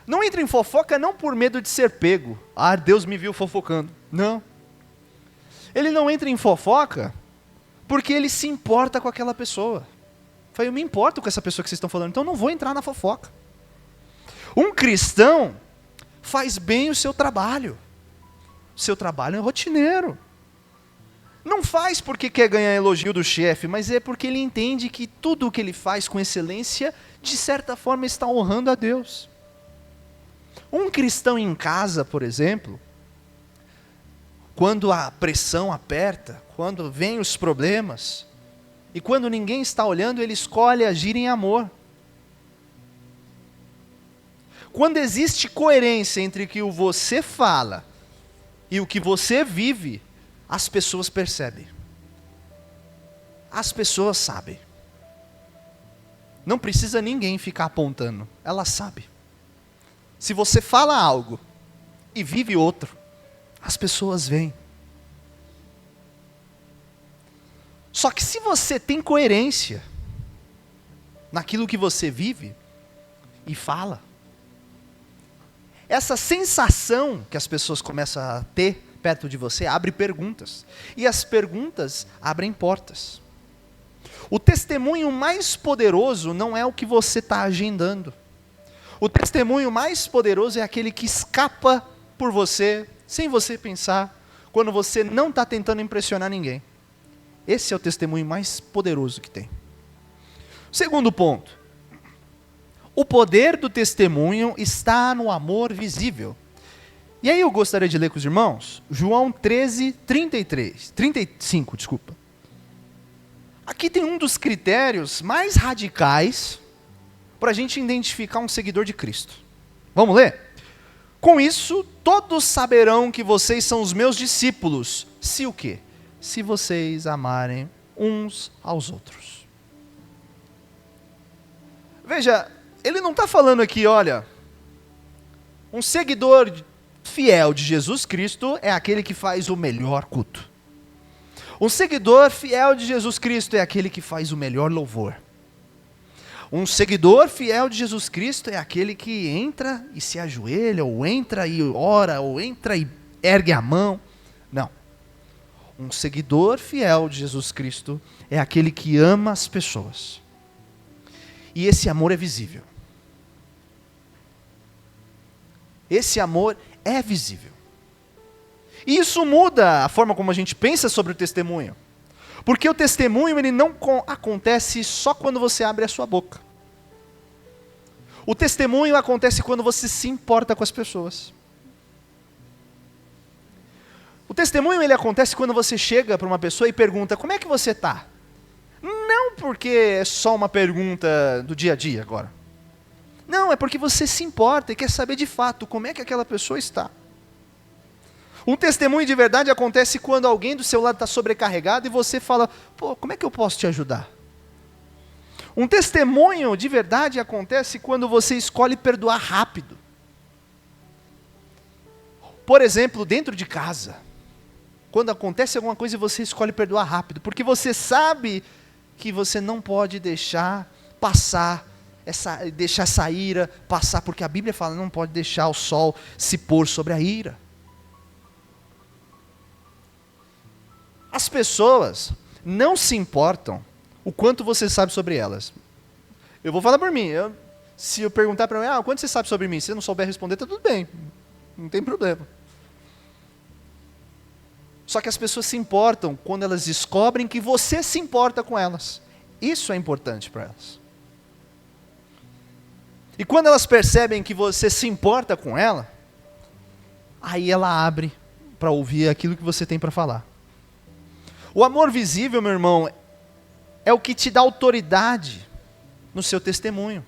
Não entra em fofoca não por medo de ser pego. Ah, Deus me viu fofocando. Não. Ele não entra em fofoca porque ele se importa com aquela pessoa. Eu me importo com essa pessoa que vocês estão falando, então não vou entrar na fofoca. Um cristão faz bem o seu trabalho. O seu trabalho é rotineiro. Não faz porque quer ganhar elogio do chefe, mas é porque ele entende que tudo o que ele faz com excelência, de certa forma, está honrando a Deus. Um cristão em casa, por exemplo, quando a pressão aperta, quando vêm os problemas, e quando ninguém está olhando, ele escolhe agir em amor. Quando existe coerência entre o que você fala e o que você vive, as pessoas percebem. As pessoas sabem. Não precisa ninguém ficar apontando, ela sabe. Se você fala algo e vive outro, as pessoas veem. Só que se você tem coerência naquilo que você vive e fala, essa sensação que as pessoas começam a ter perto de você abre perguntas. E as perguntas abrem portas. O testemunho mais poderoso não é o que você está agendando. O testemunho mais poderoso é aquele que escapa por você, sem você pensar, quando você não está tentando impressionar ninguém. Esse é o testemunho mais poderoso que tem. Segundo ponto. O poder do testemunho está no amor visível. E aí eu gostaria de ler com os irmãos, João 13, 35, desculpa. Aqui tem um dos critérios mais radicais para a gente identificar um seguidor de Cristo. Vamos ler? Com isso, todos saberão que vocês são os meus discípulos. Se o quê? Se vocês amarem uns aos outros. Veja, ele não está falando aqui, olha, um seguidor fiel de Jesus Cristo é aquele que faz o melhor culto. Um seguidor fiel de Jesus Cristo é aquele que faz o melhor louvor. Um seguidor fiel de Jesus Cristo é aquele que entra e se ajoelha, ou entra e ora, ou entra e ergue a mão. Não. Um seguidor fiel de Jesus Cristo é aquele que ama as pessoas. E esse amor é visível. Esse amor é visível. E isso muda a forma como a gente pensa sobre o testemunho. Porque o testemunho ele não acontece só quando você abre a sua boca. O testemunho acontece quando você se importa com as pessoas. O testemunho ele acontece quando você chega para uma pessoa e pergunta, como é que você está? Não porque é só uma pergunta do dia a dia agora. Não, é porque você se importa e quer saber de fato como é que aquela pessoa está. Um testemunho de verdade acontece quando alguém do seu lado está sobrecarregado e você fala, pô, como é que eu posso te ajudar? Um testemunho de verdade acontece quando você escolhe perdoar rápido. Por exemplo, dentro de casa. Quando acontece alguma coisa e você escolhe perdoar rápido. Porque você sabe que você não pode deixar passar, deixar essa ira passar. Porque a Bíblia fala, não pode deixar o sol se pôr sobre a ira. As pessoas não se importam o quanto você sabe sobre elas. Eu vou falar por mim. Se eu perguntar para mim, quanto você sabe sobre mim? Se você não souber responder, está tudo bem. Não tem problema. Só que as pessoas se importam quando elas descobrem que você se importa com elas. Isso é importante para elas. E quando elas percebem que você se importa com ela, aí ela abre para ouvir aquilo que você tem para falar. O amor visível, meu irmão, é o que te dá autoridade no seu testemunho.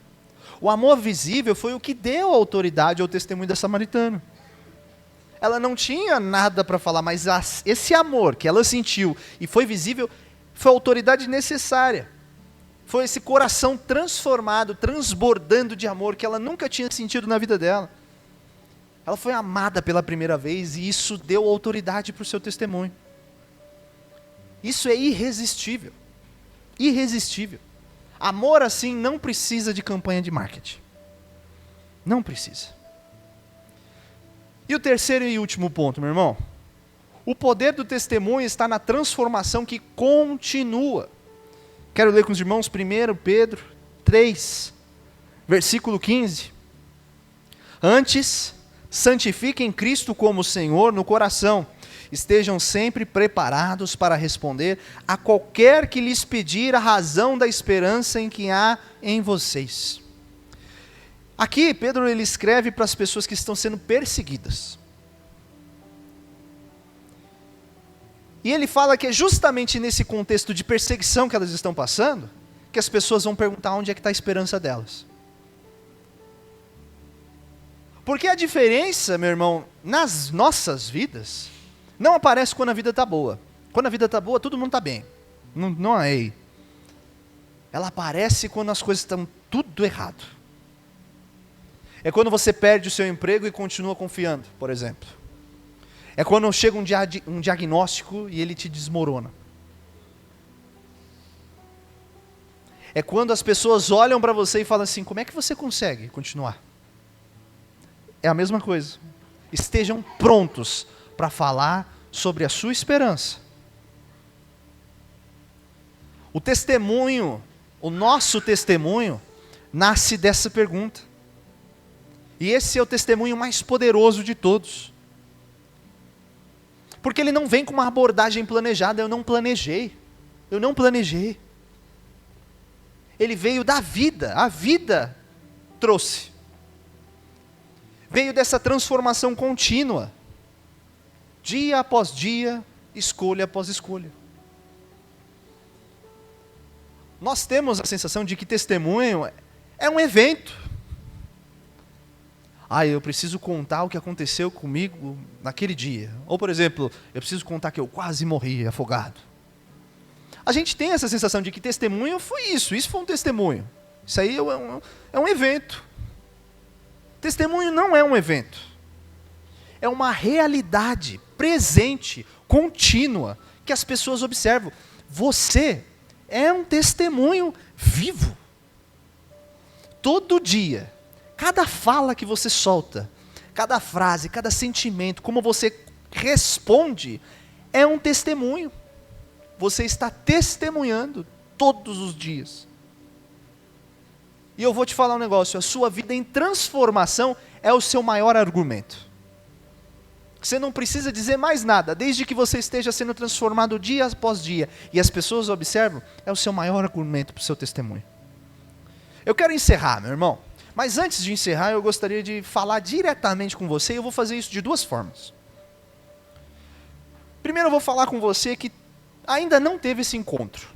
O amor visível foi o que deu autoridade ao testemunho da samaritana. Ela não tinha nada para falar, mas esse amor que ela sentiu e foi visível, foi a autoridade necessária. Foi esse coração transformado, transbordando de amor que ela nunca tinha sentido na vida dela. Ela foi amada pela primeira vez e isso deu autoridade para o seu testemunho. Isso é irresistível. Irresistível. Amor assim não precisa de campanha de marketing. Não precisa. E o terceiro e último ponto, meu irmão. O poder do testemunho está na transformação que continua. Quero ler com os irmãos 1 Pedro 3, versículo 15. Antes, santifiquem Cristo como Senhor no coração. Estejam sempre preparados para responder a qualquer que lhes pedir a razão da esperança em que há em vocês. Aqui, Pedro ele escreve para as pessoas que estão sendo perseguidas. E ele fala que é justamente nesse contexto de perseguição que elas estão passando, que as pessoas vão perguntar onde é que está a esperança delas. Porque a diferença, meu irmão, nas nossas vidas, não aparece quando a vida está boa. Quando a vida está boa, todo mundo está bem. Não é. Ela aparece quando as coisas estão tudo errado. É quando você perde o seu emprego e continua confiando, por exemplo. É quando chega um diagnóstico e ele te desmorona. É quando as pessoas olham para você e falam assim, como é que você consegue continuar? É a mesma coisa. Estejam prontos para falar sobre a sua esperança. O testemunho, o nosso testemunho, nasce dessa pergunta. E esse é o testemunho mais poderoso de todos. Porque ele não vem com uma abordagem planejada, eu não planejei. Ele veio da vida, a vida trouxe. Veio dessa transformação contínua. Dia após dia, escolha após escolha. Nós temos a sensação de que testemunho é um evento. Eu preciso contar o que aconteceu comigo naquele dia. Ou, por exemplo, eu preciso contar que eu quase morri afogado. A gente tem essa sensação de que testemunho foi isso foi um testemunho. Isso aí é um evento. Testemunho não é um evento. É uma realidade presente, contínua, que as pessoas observam. Você é um testemunho vivo. Todo dia, cada fala que você solta, cada frase, cada sentimento, como você responde, é um testemunho. Você está testemunhando todos os dias. E eu vou te falar um negócio, a sua vida em transformação é o seu maior argumento. Você não precisa dizer mais nada, desde que você esteja sendo transformado dia após dia, e as pessoas observam, é o seu maior argumento para o seu testemunho. Eu quero encerrar, meu irmão, mas antes de encerrar, eu gostaria de falar diretamente com você, e eu vou fazer isso de duas formas. Primeiro eu vou falar com você que ainda não teve esse encontro.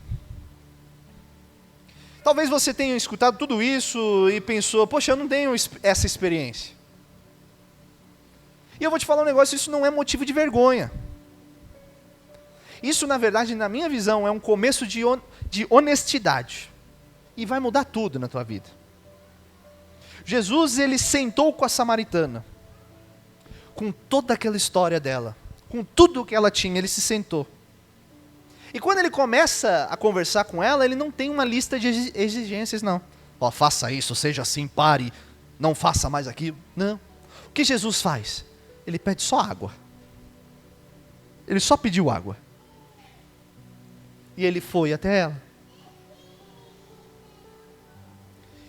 Talvez você tenha escutado tudo isso e pensou, poxa, eu não tenho essa experiência. E eu vou te falar um negócio, isso não é motivo de vergonha. Isso, na verdade, na minha visão, é um começo de honestidade. E vai mudar tudo na tua vida. Jesus, ele sentou com a samaritana. Com toda aquela história dela. Com tudo que ela tinha, ele se sentou. E quando ele começa a conversar com ela, ele não tem uma lista de exigências, não. Ó, faça isso, seja assim, pare, não faça mais aquilo. Não. O que Jesus faz? Ele pede só água. Ele só pediu água. E ele foi até ela.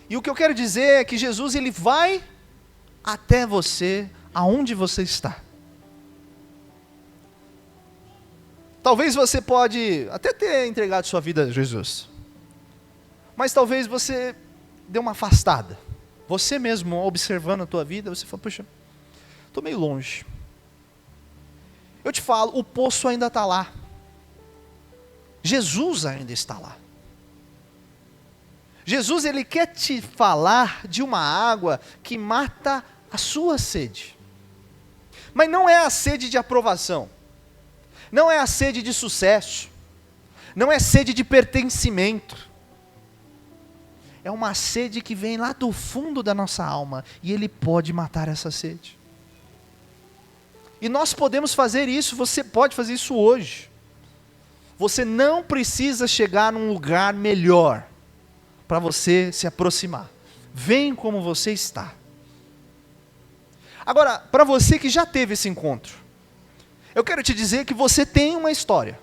E o que eu quero dizer é que Jesus, ele vai até você, aonde você está. Talvez você pode até ter entregado sua vida a Jesus. Mas talvez você dê uma afastada. Você mesmo, observando a tua vida, você fala, poxa, estou meio longe. Eu te falo, o poço ainda está lá. Jesus ainda está lá. Jesus, ele quer te falar de uma água que mata a sua sede. Mas não é a sede de aprovação. Não é a sede de sucesso. Não é sede de pertencimento. É uma sede que vem lá do fundo da nossa alma. E ele pode matar essa sede. E nós podemos fazer isso, você pode fazer isso hoje. Você não precisa chegar num lugar melhor para você se aproximar. Vem como você está. Agora, para você que já teve esse encontro, eu quero te dizer que você tem uma história.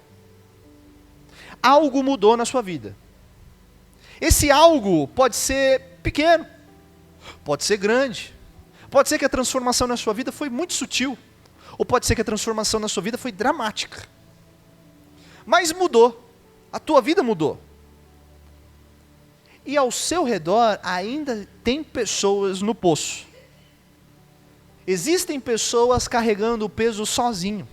Algo mudou na sua vida. Esse algo pode ser pequeno, pode ser grande, pode ser que a transformação na sua vida foi muito sutil, ou pode ser que a transformação na sua vida foi dramática. Mas mudou, a tua vida mudou. E ao seu redor ainda tem pessoas no poço. Existem pessoas carregando o peso sozinho.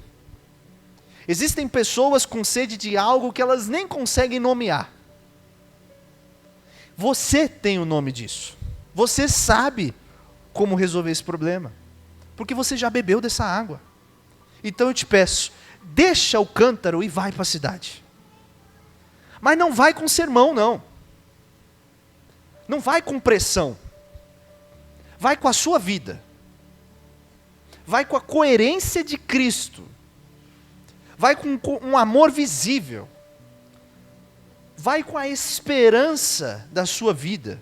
Existem pessoas com sede de algo que elas nem conseguem nomear. Você tem o nome disso. Você sabe como resolver esse problema. Porque você já bebeu dessa água. Então eu te peço, deixa o cântaro e vai para a cidade. Mas não vai com sermão, não. Não vai com pressão. Vai com a sua vida. Vai com a coerência de Cristo. Vai com um amor visível. Vai com a esperança da sua vida.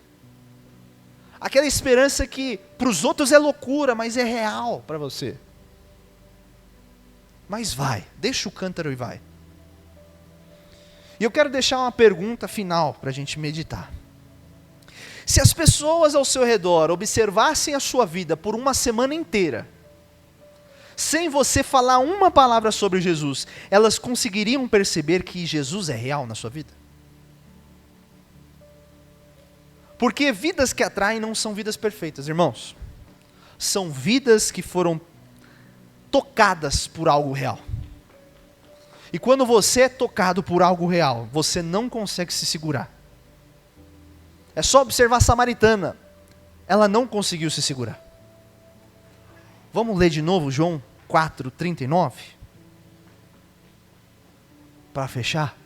Aquela esperança que para os outros é loucura, mas é real para você. Mas vai, deixa o cântaro e vai. E eu quero deixar uma pergunta final para a gente meditar. Se as pessoas ao seu redor observassem a sua vida por uma semana inteira, sem você falar uma palavra sobre Jesus, elas conseguiriam perceber que Jesus é real na sua vida? Porque vidas que atraem não são vidas perfeitas, irmãos. São vidas que foram tocadas por algo real. E quando você é tocado por algo real, você não consegue se segurar. É só observar a samaritana. Ela não conseguiu se segurar. Vamos ler de novo João 4:39? Para fechar.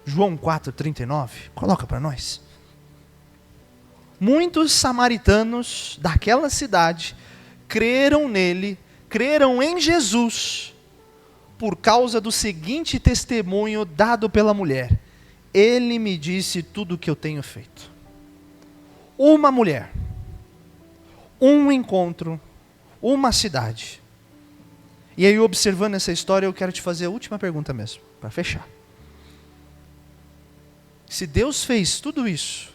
João 4:39. Coloca para nós. Muitos samaritanos daquela cidade creram nele, creram em Jesus, por causa do seguinte testemunho dado pela mulher. Ele me disse tudo o que eu tenho feito. Uma mulher, um encontro, uma cidade. E aí, observando essa história, eu quero te fazer a última pergunta mesmo, para fechar. Se Deus fez tudo isso,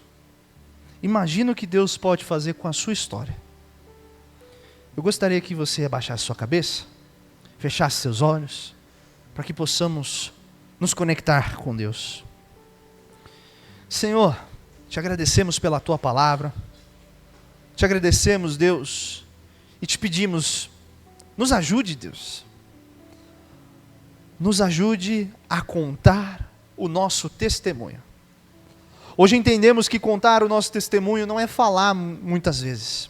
imagina o que Deus pode fazer com a sua história. Eu gostaria que você abaixasse sua cabeça, fechasse seus olhos, para que possamos nos conectar com Deus. Senhor, te agradecemos pela tua palavra, te agradecemos, Deus, e te pedimos, nos ajude, Deus, nos ajude a contar o nosso testemunho. Hoje entendemos que contar o nosso testemunho não é falar muitas vezes.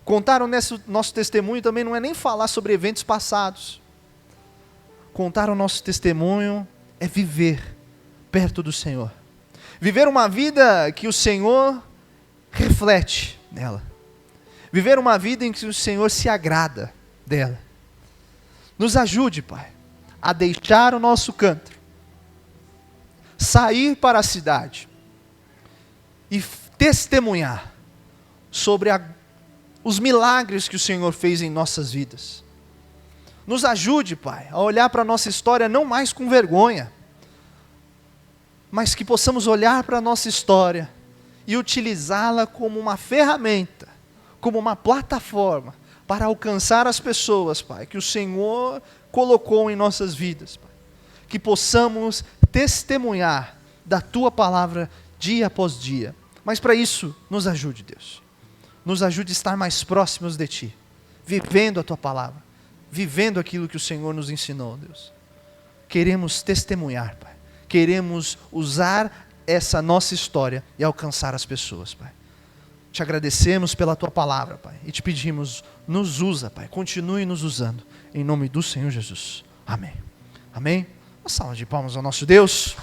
Contar o nosso testemunho também não é nem falar sobre eventos passados. Contar o nosso testemunho é viver perto do Senhor. Viver uma vida que o Senhor reflete nela. Viver uma vida em que o Senhor se agrada dela. Nos ajude, Pai, a deixar o nosso canto, sair para a cidade e testemunhar sobre os milagres que o Senhor fez em nossas vidas. Nos ajude, Pai, a olhar para a nossa história não mais com vergonha, mas que possamos olhar para a nossa história e utilizá-la como uma ferramenta, como uma plataforma para alcançar as pessoas, Pai, que o Senhor colocou em nossas vidas, Pai. Que possamos testemunhar da Tua palavra dia após dia. Mas para isso, nos ajude, Deus. Nos ajude a estar mais próximos de Ti, vivendo a Tua palavra, vivendo aquilo que o Senhor nos ensinou, Deus. Queremos testemunhar, Pai. Queremos usar essa nossa história e alcançar as pessoas, Pai. Te agradecemos pela Tua palavra, Pai, e te pedimos, nos usa, Pai, continue nos usando, em nome do Senhor Jesus. Amém. Amém. Uma salva de palmas ao nosso Deus.